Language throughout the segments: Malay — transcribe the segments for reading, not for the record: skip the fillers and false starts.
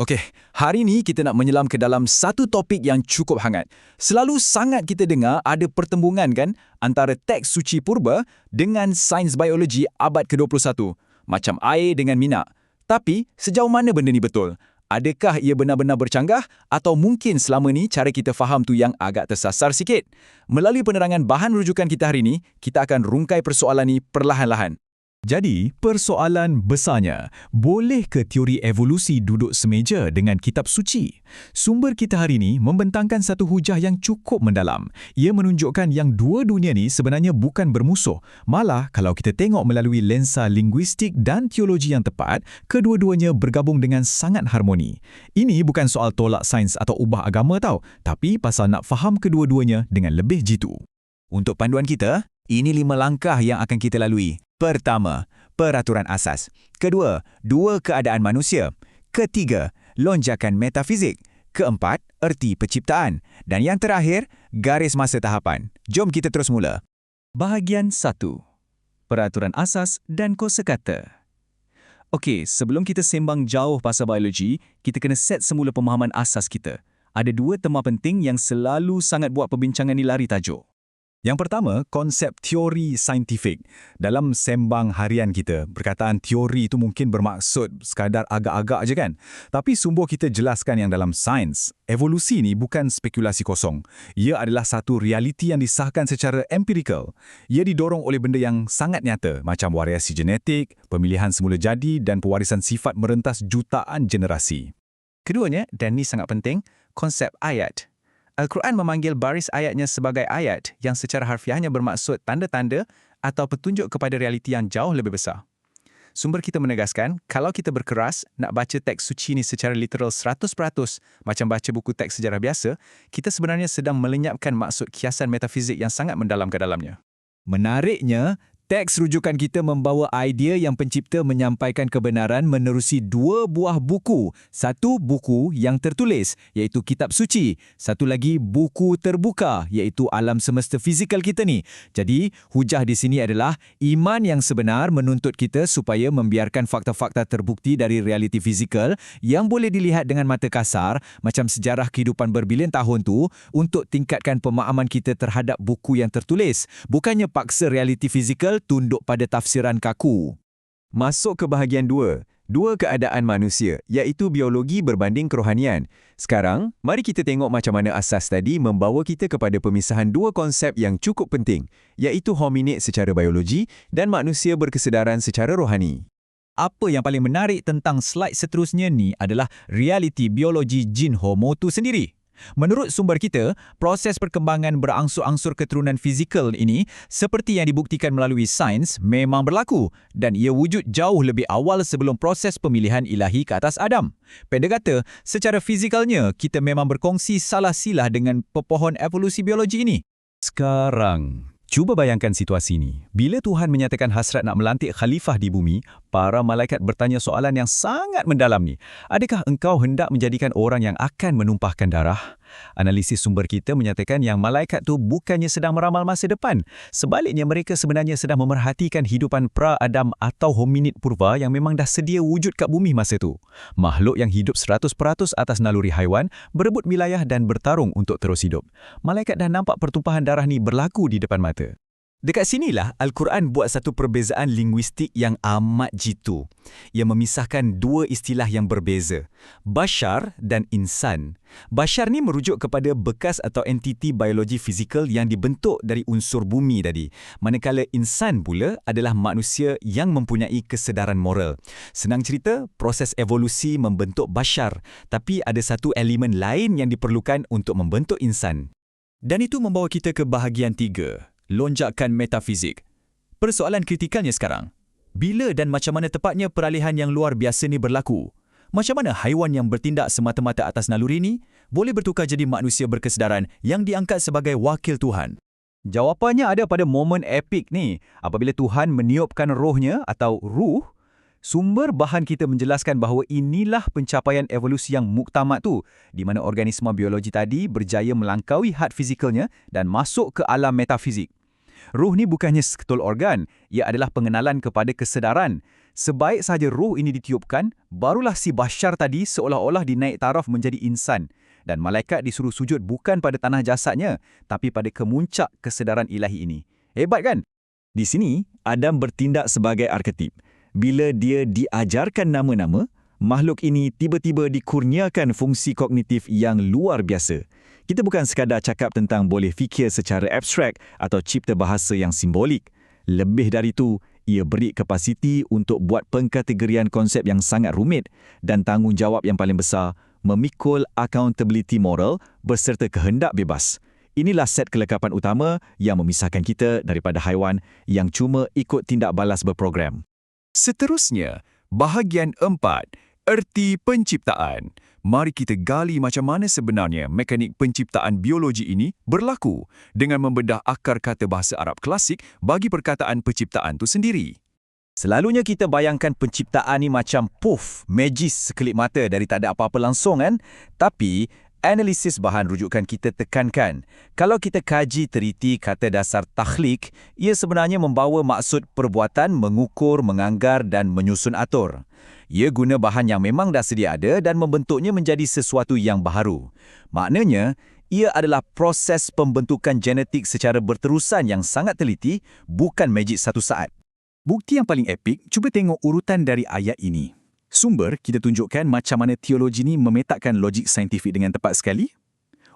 Okey, hari ini kita nak menyelam ke dalam satu topik yang cukup hangat. Selalu sangat kita dengar ada pertembungan kan antara teks suci purba dengan sains biologi abad ke-21. Macam air dengan minyak. Tapi, sejauh mana benda ni betul? Adakah ia benar-benar bercanggah atau mungkin selama ni cara kita faham tu yang agak tersasar sikit? Melalui penerangan bahan rujukan kita hari ini, kita akan rungkai persoalan ni perlahan-lahan. Jadi, persoalan besarnya, boleh ke teori evolusi duduk semeja dengan kitab suci? Sumber kita hari ini membentangkan satu hujah yang cukup mendalam. Ia menunjukkan yang dua dunia ni sebenarnya bukan bermusuh. Malah, kalau kita tengok melalui lensa linguistik dan teologi yang tepat, kedua-duanya bergabung dengan sangat harmoni. Ini bukan soal tolak sains atau ubah agama tau, tapi pasal nak faham kedua-duanya dengan lebih jitu. Untuk panduan kita, ini 5 langkah yang akan kita lalui. Pertama, peraturan asas. Kedua, dua keadaan manusia. Ketiga, lonjakan metafizik. Keempat, erti penciptaan. Dan yang terakhir, garis masa tahapan. Jom kita terus mula. Bahagian 1. Peraturan asas dan kosakata. Okey, sebelum kita sembang jauh pasal biologi, kita kena set semula pemahaman asas kita. Ada 2 tema penting yang selalu sangat buat perbincangan ni lari tajuk. Yang pertama, konsep teori saintifik. Dalam sembang harian kita, perkataan teori itu mungkin bermaksud sekadar agak-agak je kan? Tapi sumber kita jelaskan yang dalam sains, evolusi ni bukan spekulasi kosong. Ia adalah satu realiti yang disahkan secara empirikal. Ia didorong oleh benda yang sangat nyata, macam variasi genetik, pemilihan semula jadi dan pewarisan sifat merentas jutaan generasi. Keduanya, dan ini sangat penting, konsep ayat. Al-Quran memanggil baris ayatnya sebagai ayat yang secara harfiahnya bermaksud tanda-tanda atau petunjuk kepada realiti yang jauh lebih besar. Sumber kita menegaskan, kalau kita berkeras nak baca teks suci ni secara literal 100%, macam baca buku teks sejarah biasa, kita sebenarnya sedang melenyapkan maksud kiasan metafizik yang sangat mendalam ke dalamnya. Menariknya, teks rujukan kita membawa idea yang pencipta menyampaikan kebenaran menerusi 2 buah buku. Satu buku yang tertulis, iaitu kitab suci. Satu lagi buku terbuka, iaitu alam semesta fizikal kita ni. Jadi, hujah di sini adalah iman yang sebenar menuntut kita supaya membiarkan fakta-fakta terbukti dari realiti fizikal yang boleh dilihat dengan mata kasar, macam sejarah kehidupan berbilion tahun tu, untuk tingkatkan pemahaman kita terhadap buku yang tertulis. Bukannya paksa realiti fizikal tunduk pada tafsiran kaku. Masuk ke bahagian 2. Dua keadaan manusia, iaitu biologi berbanding kerohanian. Sekarang, mari kita tengok macam mana asas tadi membawa kita kepada pemisahan 2 konsep yang cukup penting, iaitu hominid secara biologi dan manusia berkesedaran secara rohani. Apa yang paling menarik tentang slide seterusnya ni adalah realiti biologi jin homo tu sendiri. Menurut sumber kita, proses perkembangan berangsur-angsur keturunan fizikal ini seperti yang dibuktikan melalui sains memang berlaku dan ia wujud jauh lebih awal sebelum proses pemilihan ilahi ke atas Adam. Pendek kata, secara fizikalnya kita memang berkongsi salah silah dengan pepohon evolusi biologi ini. Sekarang, cuba bayangkan situasi ini. Bila Tuhan menyatakan hasrat nak melantik khalifah di bumi, para malaikat bertanya soalan yang sangat mendalam ni. Adakah engkau hendak menjadikan orang yang akan menumpahkan darah? Analisis sumber kita menyatakan yang malaikat tu bukannya sedang meramal masa depan. Sebaliknya, mereka sebenarnya sedang memerhatikan hidupan pra-Adam atau hominid purba yang memang dah sedia wujud kat bumi masa tu. Makhluk yang hidup 100% atas naluri haiwan, berebut wilayah dan bertarung untuk terus hidup. Malaikat dah nampak pertumpahan darah ni berlaku di depan mata. Dekat sinilah Al-Quran buat satu perbezaan linguistik yang amat jitu. Ia memisahkan 2 istilah yang berbeza, bashar dan insan. Bashar ni merujuk kepada bekas atau entiti biologi fizikal yang dibentuk dari unsur bumi tadi. Manakala insan pula adalah manusia yang mempunyai kesedaran moral. Senang cerita, proses evolusi membentuk bashar, tapi ada satu elemen lain yang diperlukan untuk membentuk insan. Dan itu membawa kita ke bahagian 3. Lonjakan metafizik. Persoalan kritikalnya sekarang, bila dan macam mana tepatnya peralihan yang luar biasa ni berlaku? Macam mana haiwan yang bertindak semata-mata atas naluri ni boleh bertukar jadi manusia berkesedaran yang diangkat sebagai wakil Tuhan? Jawapannya ada pada momen epik ni. Apabila Tuhan meniupkan rohnya atau ruh, sumber bahan kita menjelaskan bahawa inilah pencapaian evolusi yang muktamad tu, di mana organisma biologi tadi berjaya melangkaui had fizikalnya dan masuk ke alam metafizik. Ruh ni bukannya seketul organ, ia adalah pengenalan kepada kesedaran. Sebaik sahaja roh ini ditiupkan, barulah si Bashar tadi seolah-olah dinaik taraf menjadi insan. Dan malaikat disuruh sujud bukan pada tanah jasadnya, tapi pada kemuncak kesedaran ilahi ini. Hebat kan? Di sini, Adam bertindak sebagai arketip. Bila dia diajarkan nama-nama, makhluk ini tiba-tiba dikurniakan fungsi kognitif yang luar biasa. Kita bukan sekadar cakap tentang boleh fikir secara abstrak atau cipta bahasa yang simbolik. Lebih dari itu, ia beri kapasiti untuk buat pengkategorian konsep yang sangat rumit dan tanggungjawab yang paling besar, memikul accountability moral berserta kehendak bebas. Inilah set kelengkapan utama yang memisahkan kita daripada haiwan yang cuma ikut tindak balas berprogram. Seterusnya, bahagian 4, erti penciptaan. Mari kita gali macam mana sebenarnya mekanik penciptaan biologi ini berlaku dengan membedah akar kata bahasa Arab klasik bagi perkataan penciptaan itu sendiri. Selalunya kita bayangkan penciptaan ni macam puff, magis sekelip mata dari tak ada apa-apa langsung kan? Tapi, analisis bahan rujukan kita tekankan, kalau kita kaji teliti kata dasar takhlik, ia sebenarnya membawa maksud perbuatan mengukur, menganggar dan menyusun atur. Ia guna bahan yang memang dah sedia ada dan membentuknya menjadi sesuatu yang baharu. Maknanya, ia adalah proses pembentukan genetik secara berterusan yang sangat teliti, bukan magic satu saat. Bukti yang paling epik, cuba tengok urutan dari ayat ini. Sumber kita tunjukkan macam mana teologi ini memetakkan logik saintifik dengan tepat sekali.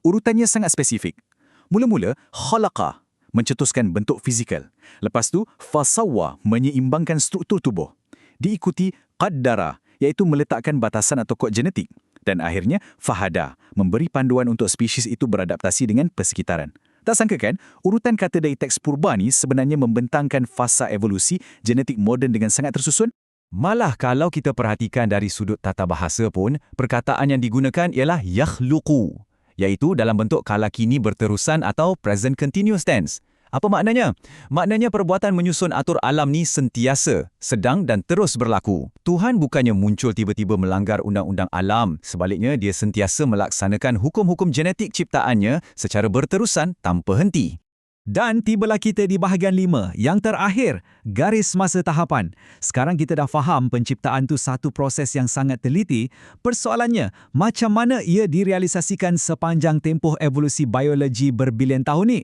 Urutannya sangat spesifik. Mula-mula, khalaqa, mencetuskan bentuk fizikal. Lepas tu, fasawwa, menyeimbangkan struktur tubuh. Diikuti qaddara, iaitu meletakkan batasan atau kod genetik. Dan akhirnya, fahada, memberi panduan untuk spesies itu beradaptasi dengan persekitaran. Tak sangka kan, urutan kata dari teks purba ni sebenarnya membentangkan fasa evolusi genetik moden dengan sangat tersusun. Malah kalau kita perhatikan dari sudut tata bahasa pun, perkataan yang digunakan ialah yakhluqu, iaitu dalam bentuk kala kini berterusan atau present continuous tense. Apa maknanya? Maknanya perbuatan menyusun atur alam ni sentiasa, sedang dan terus berlaku. Tuhan bukannya muncul tiba-tiba melanggar undang-undang alam, sebaliknya dia sentiasa melaksanakan hukum-hukum genetik ciptaannya secara berterusan tanpa henti. Dan tibalah kita di bahagian 5, yang terakhir, garis masa tahapan. Sekarang kita dah faham penciptaan tu satu proses yang sangat teliti. Persoalannya, macam mana ia direalisasikan sepanjang tempoh evolusi biologi berbilion tahun ni?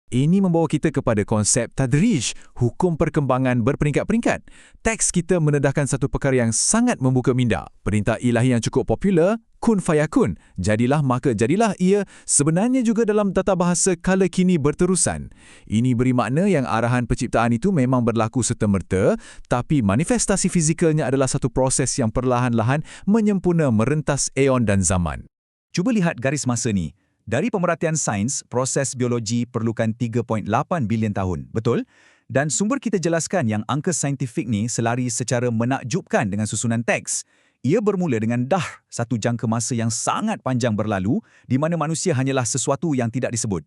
Ini membawa kita kepada konsep tadrij, hukum perkembangan berperingkat-peringkat. Teks kita mendedahkan satu perkara yang sangat membuka minda. Perintah ilahi yang cukup popular, kun fayakun, jadilah maka jadilah ia, sebenarnya juga dalam tata bahasa kala kini berterusan. Ini beri makna yang arahan penciptaan itu memang berlaku serta-merta, tapi manifestasi fizikalnya adalah satu proses yang perlahan-lahan menyempurna merentas eon dan zaman. Cuba lihat garis masa ni. Dari pemerhatian sains, proses biologi perlukan 3.8 bilion tahun, betul? Dan sumber kita jelaskan yang angka saintifik ni selari secara menakjubkan dengan susunan teks. Ia bermula dengan dahr, satu jangka masa yang sangat panjang berlalu, di mana manusia hanyalah sesuatu yang tidak disebut.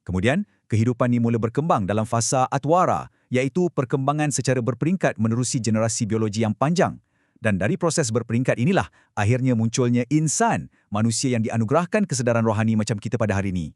Kemudian, kehidupan ni mula berkembang dalam fasa atwara, iaitu perkembangan secara berperingkat menerusi generasi biologi yang panjang. Dan dari proses berperingkat inilah, akhirnya munculnya insan, manusia yang dianugerahkan kesedaran rohani macam kita pada hari ini.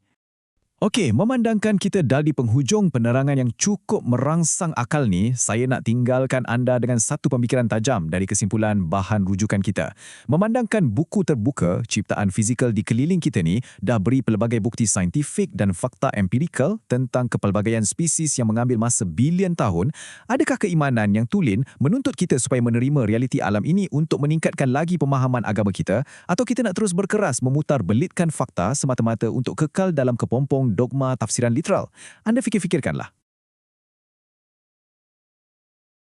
Okey, memandangkan kita dah di penghujung penerangan yang cukup merangsang akal ni, saya nak tinggalkan anda dengan satu pemikiran tajam dari kesimpulan bahan rujukan kita. Memandangkan buku terbuka, ciptaan fizikal di keliling kita ni dah beri pelbagai bukti saintifik dan fakta empirikal tentang kepelbagaian spesies yang mengambil masa bilion tahun, adakah keimanan yang tulen menuntut kita supaya menerima realiti alam ini untuk meningkatkan lagi pemahaman agama kita, atau kita nak terus berkeras memutar belitkan fakta semata-mata untuk kekal dalam kepompong dogma tafsiran literal? Anda fikir-fikirkanlah.